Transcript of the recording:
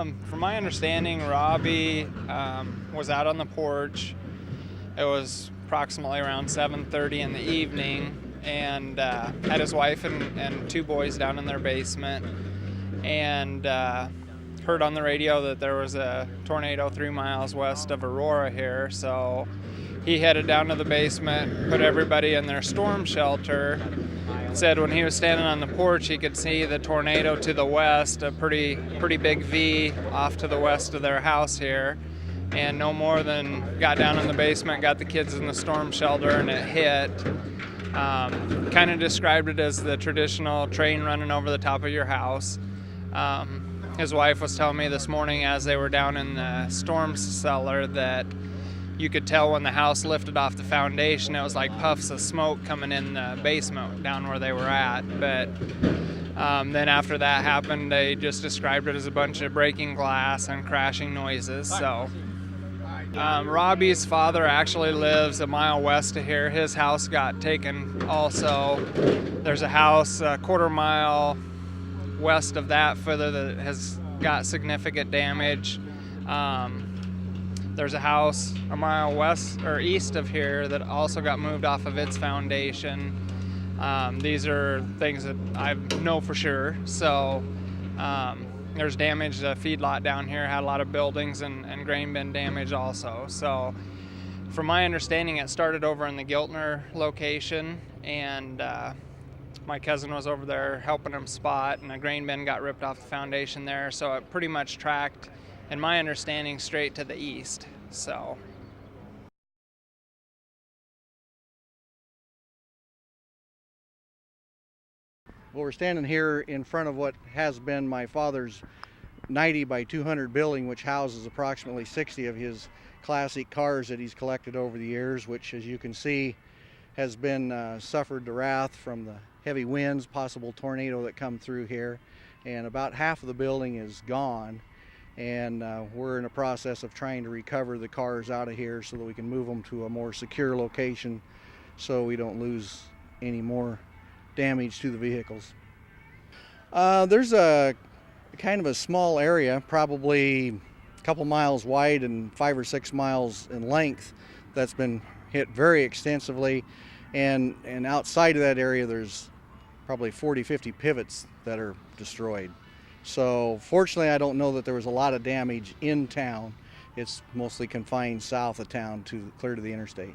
From my understanding, Robbie was out on the porch. It was approximately around 7:30 in the evening, and had his wife and two boys down in their basement, and heard on the radio that there was a tornado 3 miles west of Aurora here. So he headed down to the basement, put everybody in their storm shelter. Said when he was standing on the porch, he could see the tornado to the west, a pretty big V off to the west of their house here, and no more than got down in the basement, got the kids in the storm shelter, and it hit. Kind of described it as the traditional train running over the top of your house. His wife was telling me this morning as they were down in the storm cellar that you could tell when the house lifted off the foundation, it was like puffs of smoke coming in the basement down where they were at. But then after that happened, they just described it as a bunch of breaking glass and crashing noises. So Robbie's father actually lives a mile west of here. His house got taken also. There's a house a quarter mile west of that further that has got significant damage. There's a house a mile west or east of here that also got moved off of its foundation. These are things that I know for sure. So there's damage. The feedlot down here had a lot of buildings and grain bin damage also. So from my understanding, it started over in the Giltner location, and my cousin was over there helping him spot, and a grain bin got ripped off the foundation there. So it pretty much tracked, in my understanding, straight to the east. So well, we're standing here in front of what has been my father's 90 by 200 building, which houses approximately 60 of his classic cars that he's collected over the years, which, as you can see, has been suffered the wrath from the heavy winds, possible tornado that come through here, and about half of the building is gone. And we're in a process of trying to recover the cars out of here so that we can move them to a more secure location so we don't lose any more damage to the vehicles. There's a kind of a small area, probably a couple miles wide and 5 or 6 miles in length, that's been hit very extensively, and outside of that area there's probably 40-50 pivots that are destroyed. So fortunately, I don't know that there was a lot of damage in town. It's mostly confined south of town to clear to the interstate.